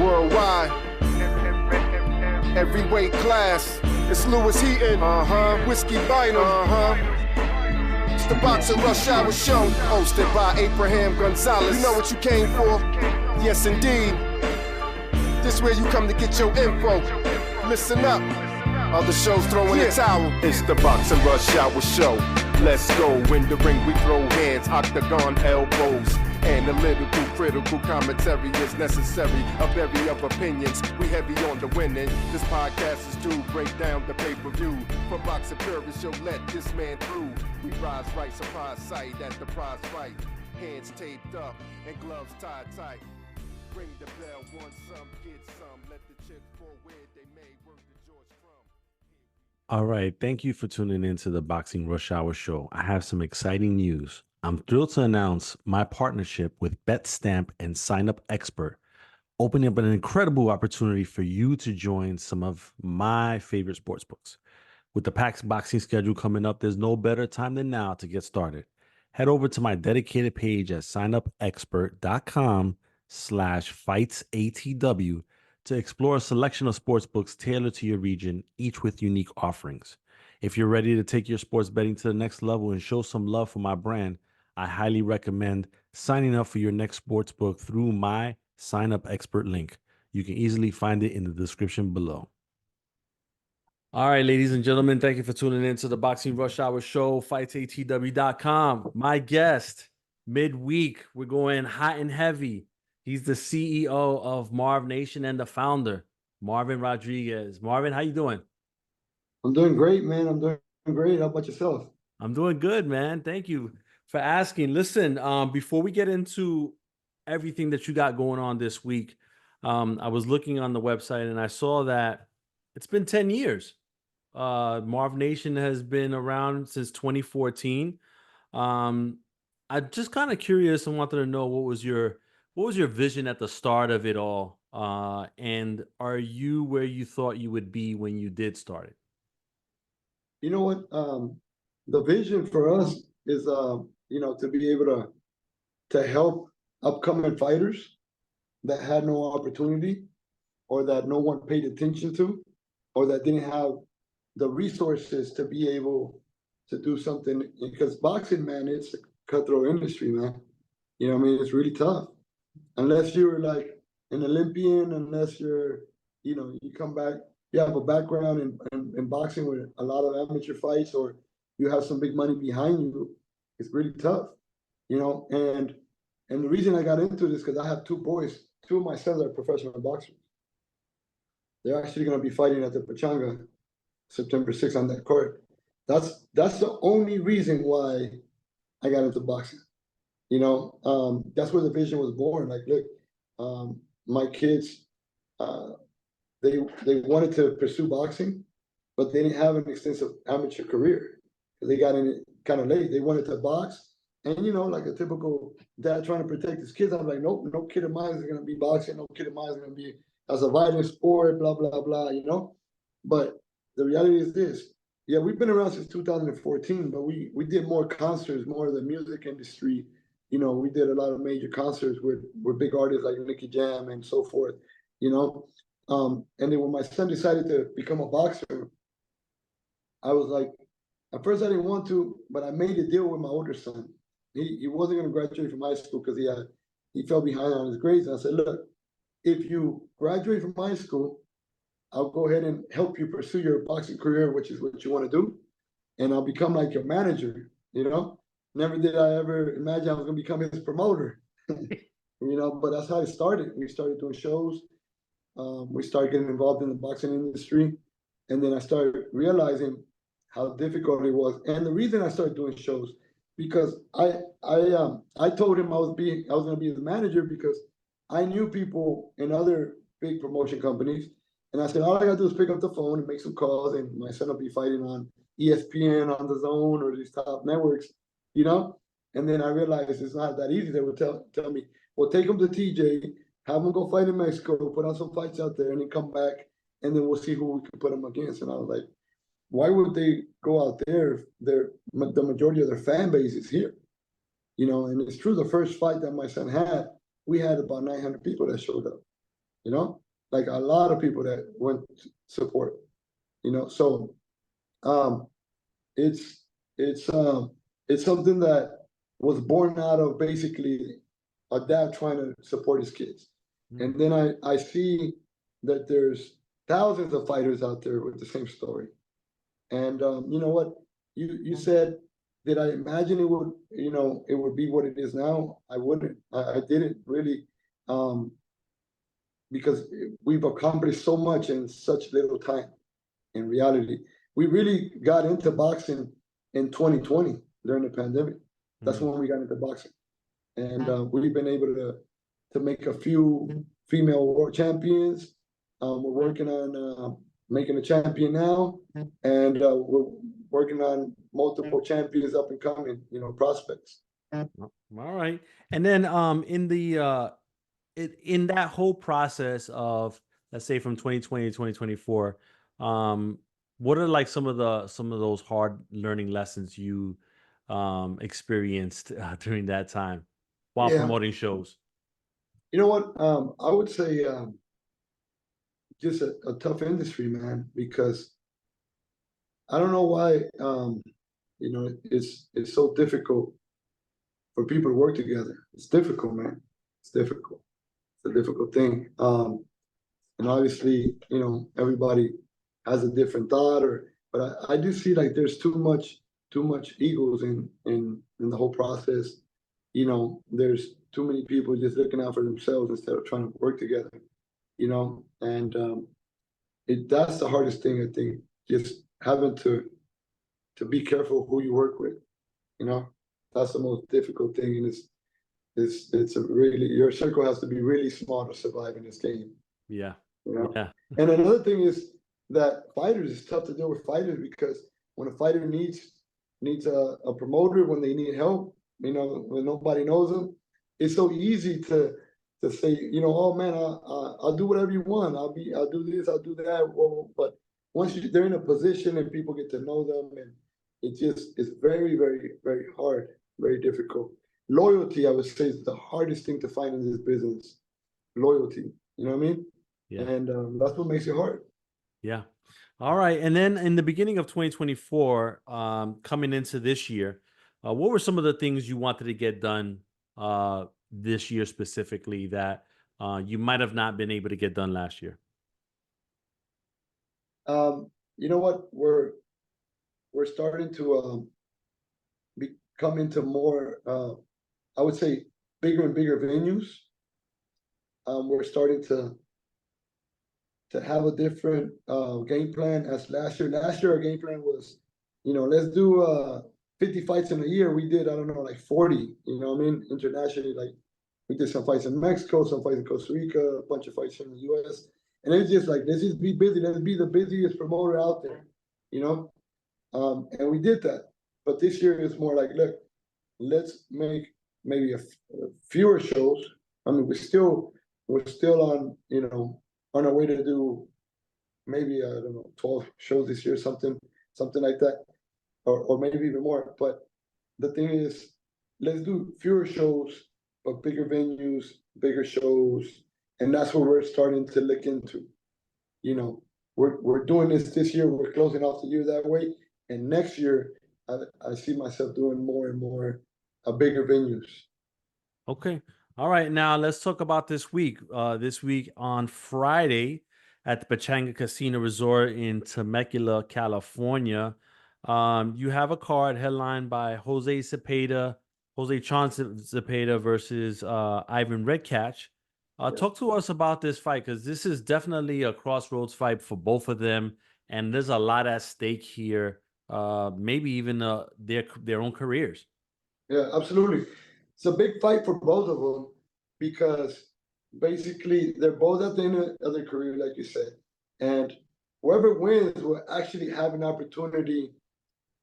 worldwide. Every weight class. It's Lewis Heaton, Whiskey Bynum, It's the Boxing Rush Hour Show, hosted by Abraham Gonzalez. You know what you came for? Yes, indeed. This where you come to get your info. Listen up. Other shows throwing the towel. It's the Boxing Rush Hour Show. Let's go. In the ring we throw hands, octagon elbows. Analytical, critical commentary is necessary. A bevy of opinions, we heavy on the winning. This podcast is to break down the pay-per-view. For boxing purists, you'll let this man through. We rise right, surprise sight at the prize fight. Hands taped up and gloves tied tight. Ring the bell, want some, get some. Let the chips pour where they may. Work the George from. All right. Thank you for tuning in to the Boxing Rush Hour Show. I have some exciting news. I'm thrilled to announce my partnership with BetStamp and Sign Up Expert, opening up an incredible opportunity for you to join some of my favorite sportsbooks. With the packed boxing schedule coming up, there's no better time than now to get started. Head over to my dedicated page at signupexpert.com/fightsatw to explore a selection of sportsbooks tailored to your region, each with unique offerings. If you're ready to take your sports betting to the next level and show some love for my brand, I highly recommend signing up for your next sportsbook through my Sign Up Expert link. You can easily find it in the description below. All right, ladies and gentlemen, thank you for tuning in to the Boxing Rush Hour Show, fightsatw.com. My guest, midweek, we're going hot and heavy. He's the CEO of MarvNation and the founder, Marvin Rodriguez. Marvin, how you doing? I'm doing great, man. I'm doing great. How about yourself? I'm doing good, man. Thank you for asking. Listen, before we get into everything that you got going on this week, I was looking on the website and I saw that it's been 10 years. MarvNation has been around since 2014. I'm just kind of curious and wanted to know what was your vision at the start of it all? And are you where you thought you would be when you did start it? You know what? The vision for us is, to be able to help upcoming fighters that had no opportunity or that no one paid attention to or that didn't have the resources to be able to do something. Because boxing, man, it's a cutthroat industry, man. You know what I mean? It's really tough. Unless you're like an Olympian, unless you're, you come back, you have a background in boxing with a lot of amateur fights, or you have some big money behind you, it's really tough, and the reason I got into this because I have two boys. Two of my sons are professional boxers. They're actually going to be fighting at the Pechanga September 6th on that court. That's the only reason why I got into boxing. That's where the vision was born. Like, look, my kids, they wanted to pursue boxing, but they didn't have an extensive amateur career. They got in it kind of late. They wanted to box, and like a typical dad trying to protect his kids, I'm like, nope, no kid of mine is going to be boxing. No kid of mine is going to be as a violent sport. Blah blah blah. But the reality is this: yeah, we've been around since 2014, but we did more concerts, more of the music industry. We did a lot of major concerts with big artists like Nicky Jam and so forth. And then when my son decided to become a boxer, I was like, at first I didn't want to, but I made a deal with my older son. He wasn't going to graduate from high school because he fell behind on his grades. And I said, look, if you graduate from high school, I'll go ahead and help you pursue your boxing career, which is what you want to do. And I'll become like your manager, Never did I ever imagine I was going to become his promoter, but that's how it started. We started doing shows. We started getting involved in the boxing industry. And then I started realizing how difficult it was. And the reason I started doing shows, because I told him I was going to be his manager because I knew people in other big promotion companies. And I said, all I got to do is pick up the phone and make some calls, and my son will be fighting on ESPN, on DAZN, or these top networks, And then I realized it's not that easy. They would tell me, well, take him to TJ, have him go fight in Mexico, put on some fights out there, and then come back, and then we'll see who we can put him against. And I was like, why would they go out there if the majority of their fan base is here? And it's true, the first fight that my son had, we had about 900 people that showed up. you know, like a lot of people that went to support, you know. So it's it's something that was born out of basically a dad trying to support his kids. And then I see that there's thousands of fighters out there with the same story. And you know what? You said, did I imagine it would, you know, it would be what it is now? I wouldn't. I didn't really, because we've accomplished so much in such little time. In reality, we really got into boxing in 2020 during the pandemic. That's when we got into boxing, and we've been able to make a few female world champions. We're working on making a champion now, and we're working on multiple champions up and coming, you know, prospects. All right. And then in that whole process of, let's say, from 2020 to 2024, what are like some of those hard learning lessons you experienced during that time while promoting shows? You know what? I would say just a tough industry, man, because I don't know why you know, it's so difficult for people to work together. It's difficult, man. It's difficult. It's a difficult thing. And obviously, you know, everybody has a different thought, but I do see like there's too much egos in the whole process. You know, there's too many people just looking out for themselves instead of trying to work together. You know, and that's the hardest thing, I think, just having to be careful who you work with. You know, that's the most difficult thing, and it's a really, your circle has to be really small to survive in this game. Yeah. You know? Yeah. And another thing is that fighters, it's tough to deal with fighters, because when a fighter needs a promoter, when they need help, you know, when nobody knows them, it's so easy to say, you know, oh man, I'll do whatever you want. I'll do this, I'll do that. Well, but once they're in a position and people get to know them, and it just is very, very, very hard, very difficult. Loyalty, I would say, is the hardest thing to find in this business. Loyalty, you know what I mean? Yeah. And that's what makes it hard. Yeah. All right. And then in the beginning of 2024, coming into this year, what were some of the things you wanted to get done this year specifically that you might have not been able to get done last year? You know what? We're starting to come into more, I would say, bigger and bigger venues. We're starting to have a different game plan as last year. Last year, our game plan was, you know, let's do 50 fights in a year. We did, I don't know, like 40, you know what I mean? Internationally, like we did some fights in Mexico, some fights in Costa Rica, a bunch of fights in the US. And it's just like, let's just be busy. Let's be the busiest promoter out there, you know? And we did that. But this year it's more like, look, let's make maybe fewer shows. I mean, we're still on, you know, on our way to do maybe, I don't know, 12 shows this year, something like that, or maybe even more. But the thing is, let's do fewer shows, but bigger venues, bigger shows, and that's what we're starting to look into. You know, we're doing this year. We're closing off the year that way, and next year, I see myself doing more and more bigger venues. Okay. All right. Now let's talk about this week. This week on Friday at the Pechanga Casino Resort in Temecula, California, you have a card headlined by Jose Zepeda versus Ivan Redkach. Talk to us about this fight, because this is definitely a crossroads fight for both of them, and there's a lot at stake here. Maybe even their own careers. Yeah, absolutely. It's a big fight for both of them, because basically they're both at the end of their career, like you said, and whoever wins will actually have an opportunity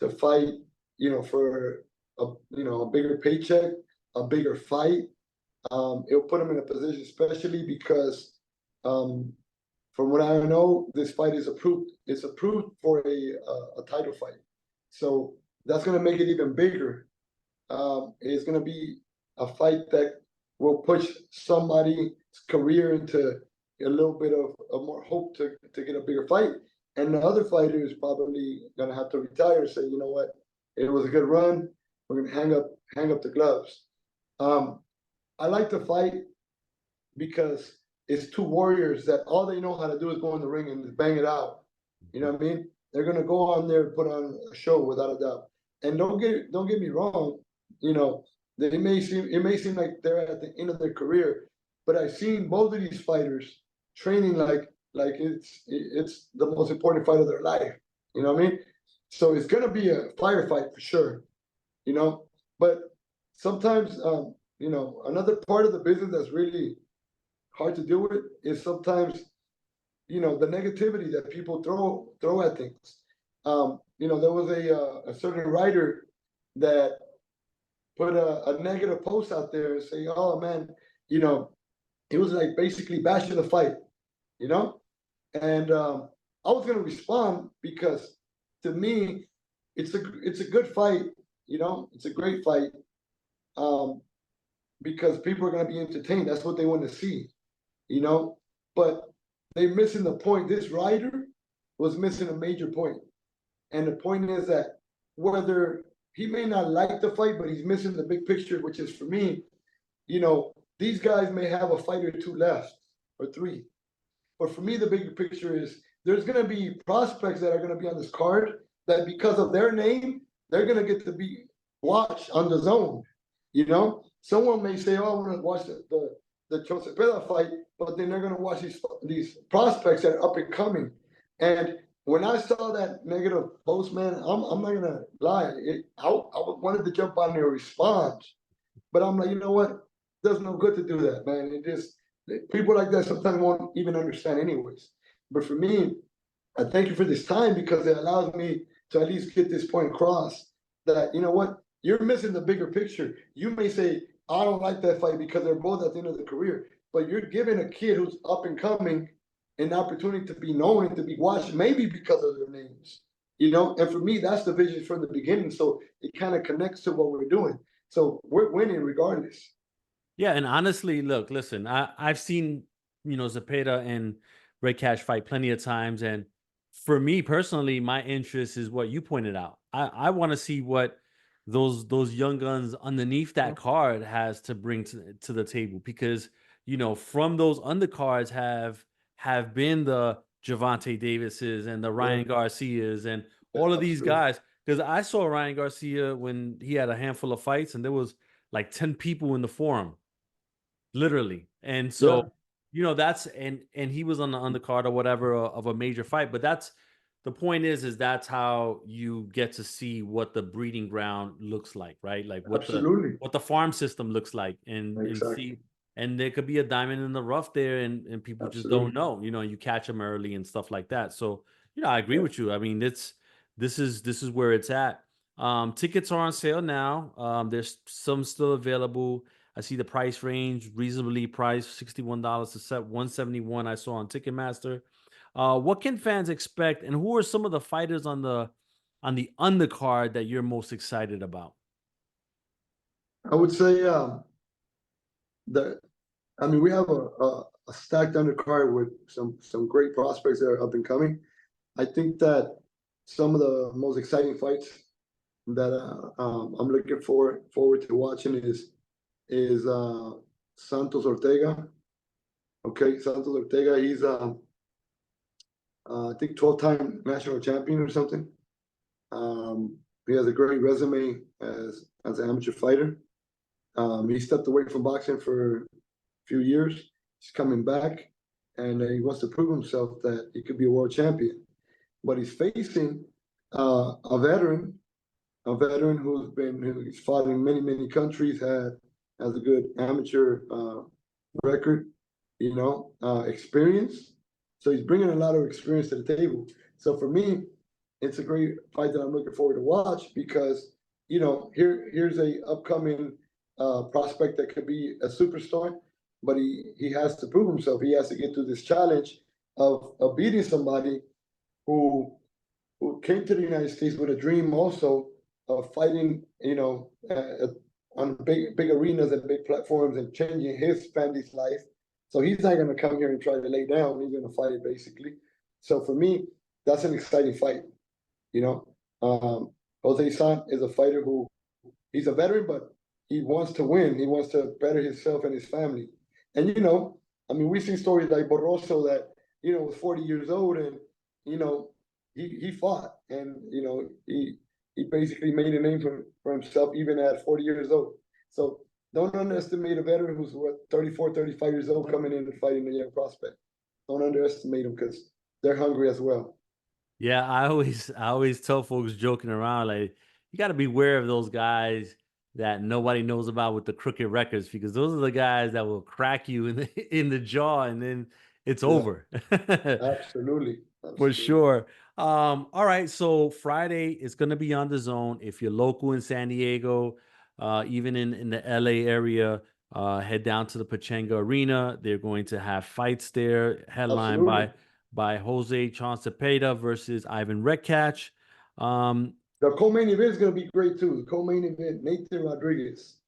to fight, you know, for a bigger paycheck, a bigger fight. It'll put them in a position, especially because, from what I know, this fight is approved. It's approved for a title fight, so that's gonna make it even bigger. It's gonna be a fight that will push somebody's career into a little bit of more hope to get a bigger fight. And the other fighter is probably gonna have to retire and say, you know what, it was a good run. We're gonna hang up the gloves. I like to fight because it's two warriors that all they know how to do is go in the ring and bang it out. You know what I mean? They're gonna go on there and put on a show without a doubt. And don't get me wrong, you know, it may seem like they're at the end of their career, but I've seen both of these fighters training like it's the most important fight of their life. You know what I mean? So it's gonna be a firefight for sure, you know. But sometimes, you know, another part of the business that's really hard to deal with is sometimes, you know, the negativity that people throw at things. You know, there was a certain writer that put a negative post out there and say, "Oh man, you know," it was like basically bashing the fight, you know. And I was gonna respond because to me, it's a good fight, you know, it's a great fight, because people are gonna be entertained. That's what they want to see, you know. But they're missing the point. This writer was missing a major point. And the point is that whether he may not like the fight, but he's missing the big picture, which is for me, you know, these guys may have a fight or two left or three. But for me, the bigger picture is there's going to be prospects that are going to be on this card that because of their name, they're going to get to be watched on the DAZN. You know, someone may say, "Oh, I want to watch the Jose Zepeda fight," but then they're going to watch these prospects that are up and coming. And when I saw that negative post, man, I'm not gonna lie. I wanted to jump on there and respond, but I'm like, you know what? It does no good to do that, man. It just people like that sometimes won't even understand, anyways. But for me, I thank you for this time because it allows me to at least get this point across. That you know what, you're missing the bigger picture. You may say, "I don't like that fight because they're both at the end of the career," but you're giving a kid who's up and coming an opportunity to be known and to be watched, maybe because of their names, you know. And for me, that's the vision from the beginning. So it kind of connects to what we're doing. So we're winning regardless. Yeah, and honestly, look, listen, I've seen, you know, Zepeda and Redkach fight plenty of times, and for me personally, my interest is what you pointed out. I want to see what those young guns underneath that card has to bring to the table, because you know, from those undercards have been the Javante Davises and the Ryan Garcias and all of these Absolutely. guys. Because I saw Ryan Garcia when he had a handful of fights, and there was like 10 people in the forum, literally. And Yeah, so, you know, that's and he was on the undercard or whatever of a major fight. But that's the point is that's how you get to see what the breeding ground looks like, right? Like absolutely. what the farm system looks like, and Exactly. see. And there could be a diamond in the rough there, and people just don't Absolutely. know. You know, you catch them early and stuff like that. So, you know, I agree Yeah. with you. I mean, this is where it's at. Tickets are on sale now. There's some still available. I see the price range reasonably priced, $61 to set 171. I saw on Ticketmaster. What can fans expect, and who are some of the fighters on the undercard that you're most excited about? I would say that I mean we have a stacked undercard with some great prospects that are up and coming. I think that some of the most exciting fights that I'm looking forward to watching is Santos Ortega. Okay, Santos Ortega. He's I think 12-time national champion or something. He has a great resume as an amateur fighter. He stepped away from boxing for a few years. He's coming back, and he wants to prove himself that he could be a world champion. But he's facing a veteran who's fought in many countries, has a good amateur record, you know, experience. So he's bringing a lot of experience to the table. So for me, it's a great fight that I'm looking forward to watch because, you know, here's a upcoming prospect that could be a superstar, but he has to prove himself. He has to get through this challenge of beating somebody who came to the United States with a dream also of fighting, you know, on big arenas and big platforms and changing his family's life. So he's not going to come here and try to lay down. He's going to fight basically. So for me, that's an exciting fight. You know, Jose San is a fighter who he's a veteran, but he wants to win. He wants to better himself and his family. And you know, I mean, we've seen stories like Borroso that was 40 years old, and he fought, and he basically made a name for himself even at 40 years old. So don't underestimate a veteran who's 34, 35 years old coming in and fighting a young prospect. Don't underestimate them because they're hungry as well. Yeah, I always tell folks joking around, like, you got to be aware of those guys that nobody knows about with the crooked records, because those are the guys that will crack you in the jaw, and then it's over. Absolutely. For sure. All right, so Friday is going to be on DAZN. If you're local in San Diego, even in the LA area, head down to the Pechanga Arena. They're going to have fights there, headlined Absolutely. by Jose Zepeda versus Ivan Redkach. The co-main event is going to be great too. The co-main event, Nathan Rodriguez.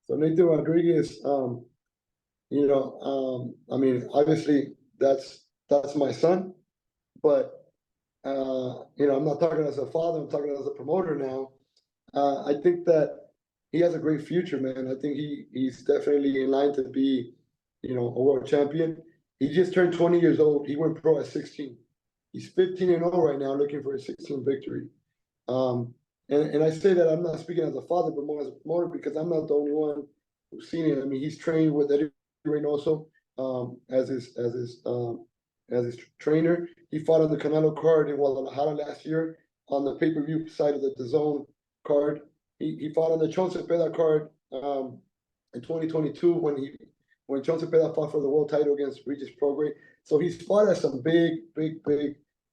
So Nathan Rodriguez, I mean, obviously that's my son, but I'm not talking as a father. I'm talking as a promoter now. I think that he has a great future, man. I think he's definitely in line to be, a world champion. He just turned 20 years old. He went pro at 16. He's 15-0 right now, looking for a 16 victory. And I say that I'm not speaking as a father, but more as a promoter, because I'm not the only one who's seen it. I mean, he's trained with Eddie Reynoso as his trainer. He fought on the Canelo card in Guadalajara last year on the pay-per-view side of the DAZN card. He fought on the Jose Zepeda card in 2022 when Jose Zepeda fought for the world title against Regis Prograis. So he's fought at some big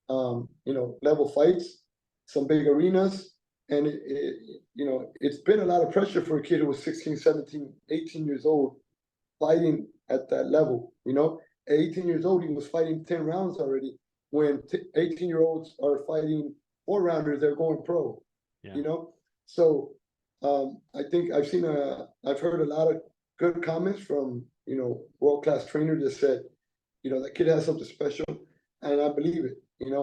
level fights, some big arenas, and it's been a lot of pressure for a kid who was 16, 17, 18 years old fighting at that level. At 18 years old, he was fighting 10 rounds already. When 18-year-olds are fighting 4-rounders, they're going pro. Yeah. So I think I've heard a lot of good comments from world-class trainers that said, that kid has something special, and I believe it.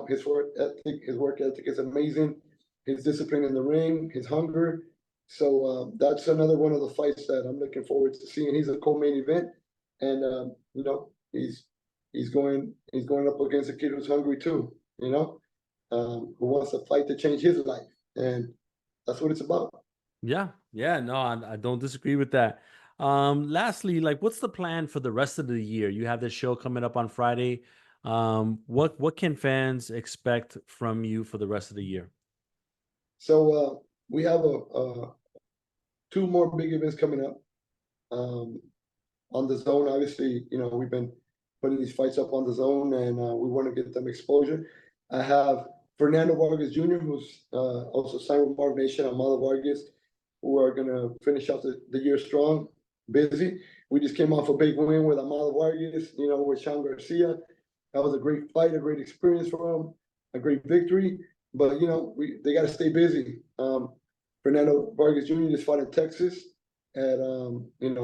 His work ethic is amazing. His discipline in the ring, his hunger. So that's another one of the fights that I'm looking forward to seeing. He's a co-main event, and he's going up against a kid who's hungry too. Who wants to fight to change his life, and that's what it's about. Yeah, no, I don't disagree with that. Lastly, like, what's the plan for the rest of the year? You have this show coming up on Friday. What can fans expect from you for the rest of the year? So we have two more big events coming up on DAZN. Obviously, we've been putting these fights up on DAZN, and we want to get them exposure. I have Fernando Vargas Jr., who's also signed with MarvNation, Amado Vargas, who are going to finish out the year strong, busy. We just came off a big win with Amado Vargas, with Sean Garcia. That was a great fight, a great experience for him, a great victory. But, they got to stay busy. Fernando Vargas Jr. just fought in Texas at,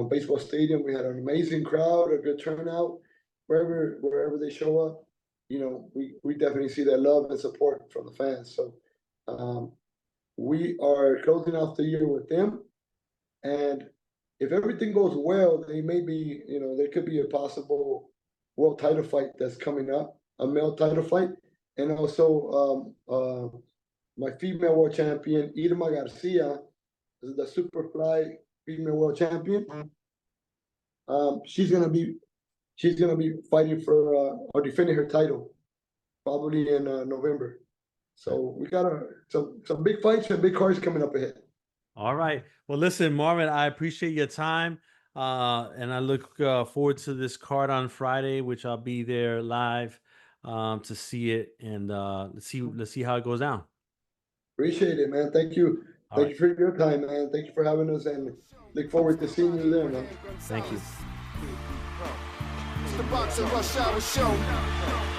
baseball stadium. We had an amazing crowd, a good turnout. Wherever they show up, we definitely see that love and support from the fans. So we are closing off the year with them. And if everything goes well, they may be, there could be a possible world title fight that's coming up, a male title fight. And also my female world champion, Irma Garcia, is the Superfly female world champion. She's gonna be fighting for or defending her title probably in November. So we got some big fights and big cards coming up ahead. All right. Well, listen, Marvin, I appreciate your time. And I look forward to this card on Friday, which I'll be there live to see it, and let's see how it goes down. Appreciate it, man. Thank you. Thank you for your time, man. Thank you for having us, and look forward to seeing you there, man. Thank you. It's the Boxing Rush Hour Show.